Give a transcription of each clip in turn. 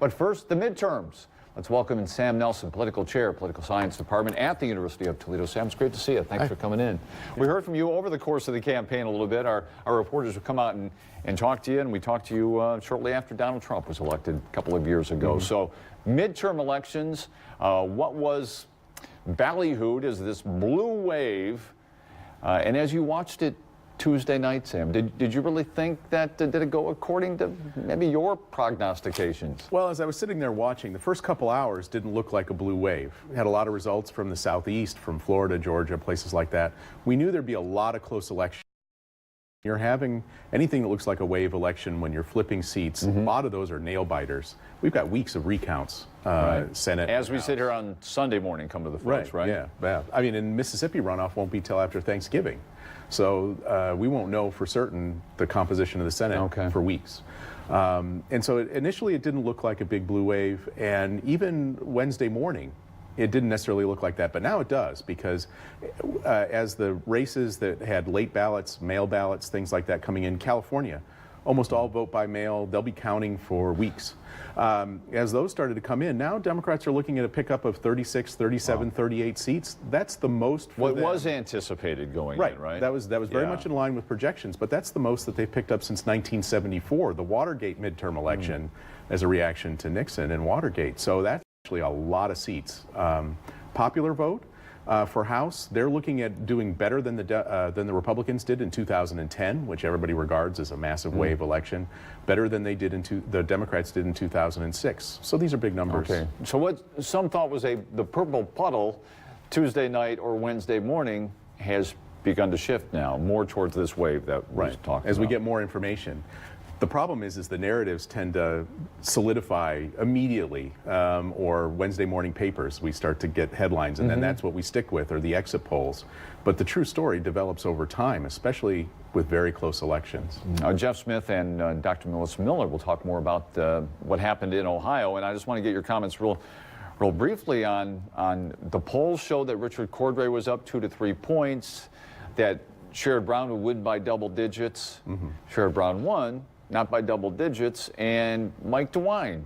But first, the midterms. Let's welcome in Sam Nelson, Political Chair, Political Science Department at the University of Toledo. Sam, it's great to see you. Thanks for coming in. We heard from you over the course of the campaign a little bit. Our reporters have come out and talked to you, and we talked to you shortly after Donald Trump was elected a couple of years ago. So, midterm elections, what was ballyhooed as this blue wave, and as you watched it Tuesday night, Sam, did you really think that, did it go according to maybe your prognostications? Well, as I was sitting there watching, the first couple hours didn't look like a blue wave. We had a lot of results from the southeast, from Florida, Georgia, places like that. We knew there'd be a lot of close elections. You're having anything that looks like a wave election when you're flipping seats. A lot of those are nail biters. We've got weeks of recounts, Senate. As we sit here on Sunday morning, come to the votes, right? Yeah. I mean, in Mississippi runoff won't be till after Thanksgiving. So we won't know for certain the composition of the Senate for weeks. And so initially it didn't look like a big blue wave, and even Wednesday morning it didn't necessarily look like that, but now it does, because as the races that had late ballots, mail ballots, things like that coming in, California, almost all vote by mail. They'll be counting for weeks. As those started to come in, now Democrats are looking at a pickup of 36, 37, 38 seats. That's the most for what them. was anticipated going in, right? That was very much in line with projections, but that's the most that they've picked up since 1974, the Watergate midterm election, as a reaction to Nixon and Watergate. So that's actually a lot of seats. Popular vote for House, they're looking at doing better than the Republicans did in 2010, which everybody regards as a massive wave election, better than they did the Democrats did in 2006. So these are big numbers. Okay. So what some thought was the purple puddle Tuesday night or Wednesday morning has begun to shift now, more towards this wave that we're talking about. As we get more information. The problem is the narratives tend to solidify immediately, or Wednesday morning papers. We start to get headlines, and then that's what we stick with, or the exit polls. But the true story develops over time, especially with very close elections. Jeff Smith and Dr. Melissa Miller will talk more about what happened in Ohio, and I just want to get your comments real briefly on the polls show that Richard Cordray was up 2 to 3 points, that Sherrod Brown would win by double digits. Sherrod Brown won, not by double digits, and Mike DeWine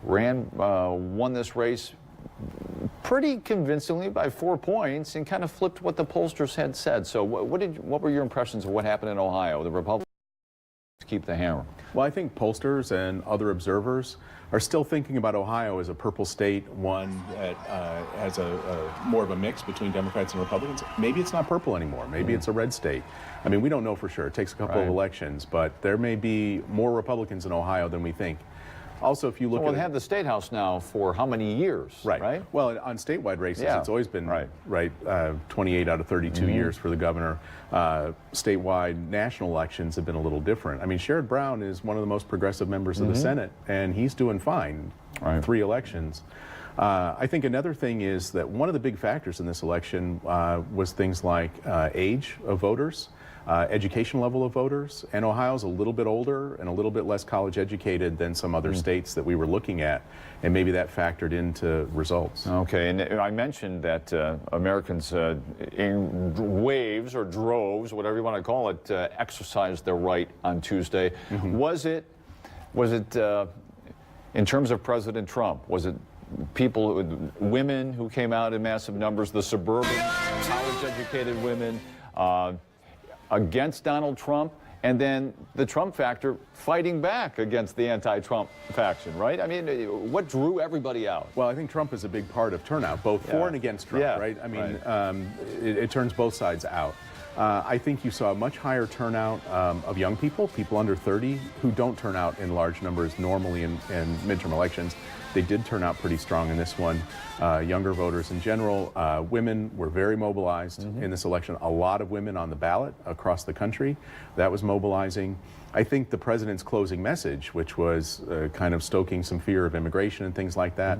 won this race pretty convincingly by 4 points and kind of flipped what the pollsters had said. So what were your impressions of what happened in Ohio? The Republicans keep the hammer. Well, I think pollsters and other observers are still thinking about Ohio as a purple state, one that has more of a mix between Democrats and Republicans. Maybe it's not purple anymore. Maybe it's a red state. I mean, we don't know for sure. It takes a couple of elections, but there may be more Republicans in Ohio than we think. Also, if you look at they have the State House now for how many years? Right. Well, on statewide races, it's always been 28 out of 32 years for the governor. Statewide national elections have been a little different. I mean, Sherrod Brown is one of the most progressive members of the Senate, and he's doing fine. 3 elections. I think another thing is that one of the big factors in this election was things like age of voters. Education level of voters, and Ohio's a little bit older and a little bit less college educated than some other states that we were looking at, and maybe that factored into results. Okay, and I mentioned that Americans in waves or droves, whatever you want to call it, exercised their right on Tuesday. Was it in terms of President Trump, was it people, women who came out in massive numbers, the suburban college-educated women, against Donald Trump, and then the Trump factor fighting back against the anti-Trump faction, right? I mean, what drew everybody out? Well, I think Trump is a big part of turnout, both for and against Trump, right? I mean, it turns both sides out. I think you saw a much higher turnout of young people under 30, who don't turn out in large numbers normally in midterm elections. They did turn out pretty strong in this one. Younger voters in general. Women were very mobilized in this election. A lot of women on the ballot across the country. That was mobilizing. I think the president's closing message, which was kind of stoking some fear of immigration and things like that,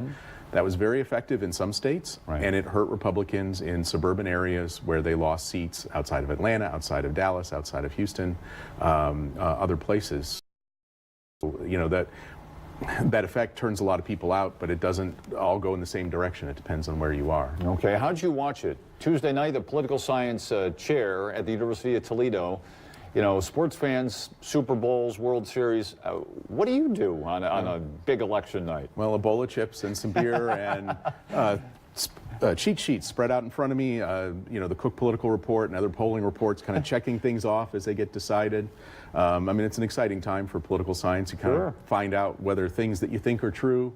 that was very effective in some states, and it hurt Republicans in suburban areas where they lost seats outside of Atlanta, outside of Dallas, outside of Houston, other places. You know, that effect turns a lot of people out, but it doesn't all go in the same direction. It depends on where you are. Okay, how'd you watch it? Tuesday night, the political science chair at the University of Toledo you know, sports fans, Super Bowls, World Series, what do you do on a big election night? Well, a bowl of chips and some beer and cheat sheets spread out in front of me, you know, the Cook Political Report and other polling reports, kind of checking things off as they get decided. I mean, it's an exciting time for political science. You kind of find out whether things that you think are true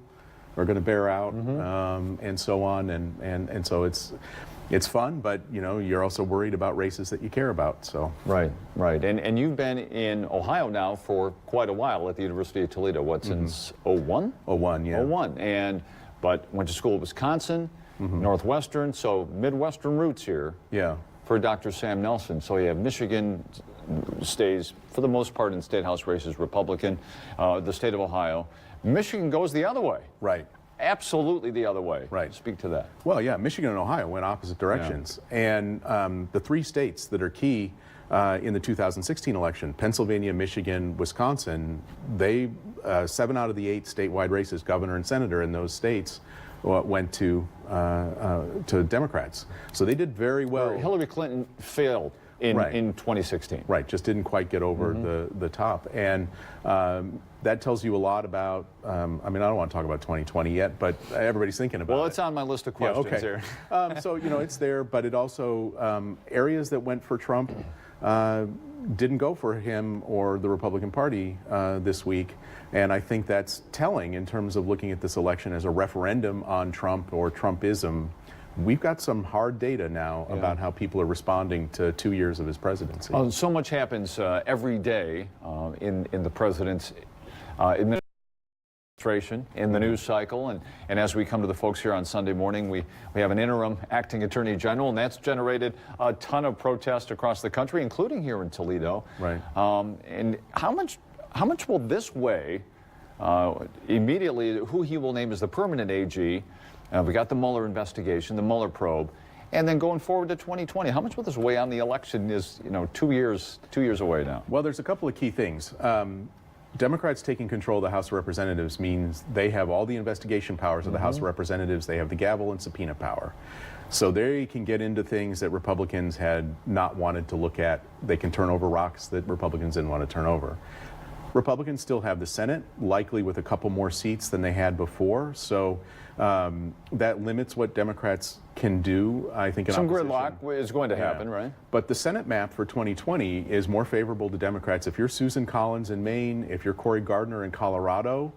are going to bear out, and so on. And so it's fun, but, you know, you're also worried about races that you care about. So Right. And you've been in Ohio now for quite a while at the University of Toledo. What, since 01? 01, yeah. 01. But went to school at Wisconsin, Northwestern, so Midwestern roots here. Yeah. For Dr. Sam Nelson. So you have Michigan stays, for the most part, in state house races Republican, the state of Ohio. Michigan goes the other way. Right. Absolutely the other way. Right. Speak to that. Well, yeah, Michigan and Ohio went opposite directions. Yeah. And the three states that are key in the 2016 election, Pennsylvania, Michigan, Wisconsin, they 7 out of the 8 statewide races, governor and senator in those states, went to Democrats. So they did very well. Hillary Clinton failed in 2016. Right, just didn't quite get over the top. And that tells you a lot about, I mean, I don't want to talk about 2020 yet, but everybody's thinking about it. Well, it's on my list of questions here. So, you know, it's there, but it also, areas that went for Trump didn't go for him or the Republican Party this week. And I think that's telling in terms of looking at this election as a referendum on Trump or Trumpism. We've got some hard data now about how people are responding to 2 years of his presidency. Well, so much happens every day in the president's administration, in the news cycle, and as we come to the folks here on Sunday morning, we have an interim acting attorney general, and that's generated a ton of protest across the country, including here in Toledo. Right. And how much will this weigh immediately who he will name as the permanent AG? We got the Mueller investigation, the Mueller probe, and then going forward to 2020. How much will this weigh on the election? Is, you know, 2 years away now? Well, there's a couple of key things. Democrats taking control of the House of Representatives means they have all the investigation powers of the House of Representatives. They have the gavel and subpoena power. So they can get into things that Republicans had not wanted to look at. They can turn over rocks that Republicans didn't want to turn over. Republicans still have the Senate, likely with a couple more seats than they had before. So that limits what Democrats can do, I think, in some opposition. gridlock is going to happen, right? But the Senate map for 2020 is more favorable to Democrats. If you're Susan Collins in Maine, if you're Cory Gardner in Colorado,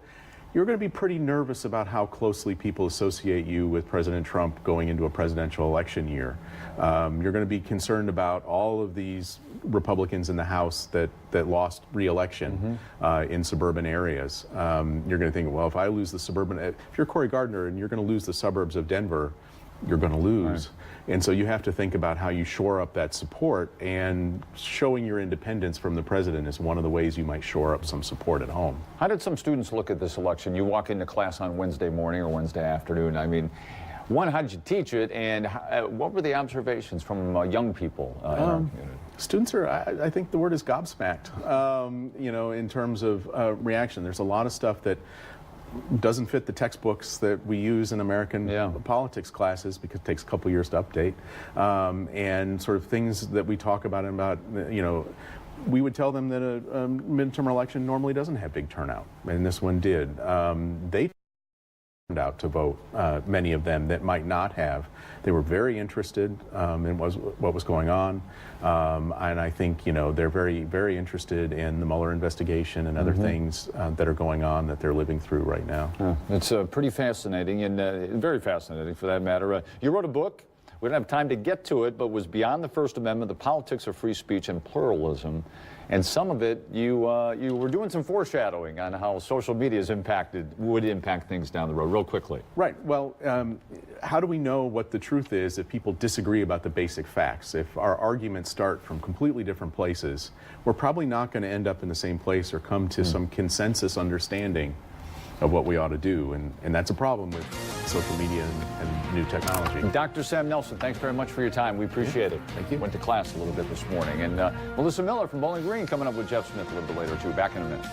you're going to be pretty nervous about how closely people associate you with President Trump going into a presidential election year. You're going to be concerned about all of these Republicans in the House that lost re-election in suburban areas. You're going to think, well, if I lose the suburban, if you're Cory Gardner and you're going to lose the suburbs of Denver, you're going to lose. Right. And so you have to think about how you shore up that support, and showing your independence from the president is one of the ways you might shore up some support at home. How did some students look at this election? You walk into class on Wednesday morning or Wednesday afternoon. I mean, one, how did you teach it, and what were the observations from young people in our community? Students are, I think the word is gobsmacked, you know, in terms of reaction. There's a lot of stuff that doesn't fit the textbooks that we use in American politics classes, because it takes a couple years to update, and sort of things that we talk about, you know, we would tell them that a midterm election normally doesn't have big turnout, and this one did. They turned out to vote, many of them that might not have. They were very interested in what was going on, and I think, you know, they're very, very interested in the Mueller investigation and other things that are going on that they're living through right now. It's pretty fascinating, and very fascinating for that matter. You wrote a book. We don't have time to get to it, but was Beyond the First Amendment, the Politics of Free Speech and Pluralism. And some of it, you were doing some foreshadowing on how social media would impact things down the road, real quickly. Right. Well, how do we know what the truth is if people disagree about the basic facts? If our arguments start from completely different places, we're probably not going to end up in the same place or come to some consensus understanding of what we ought to do, and that's a problem with social media and new technology. Dr. Sam Nelson, thanks very much for your time. We appreciate it. Thank you. Went to class a little bit this morning. And Melissa Miller from Bowling Green coming up with Jeff Smith a little bit later, too. Back in a minute.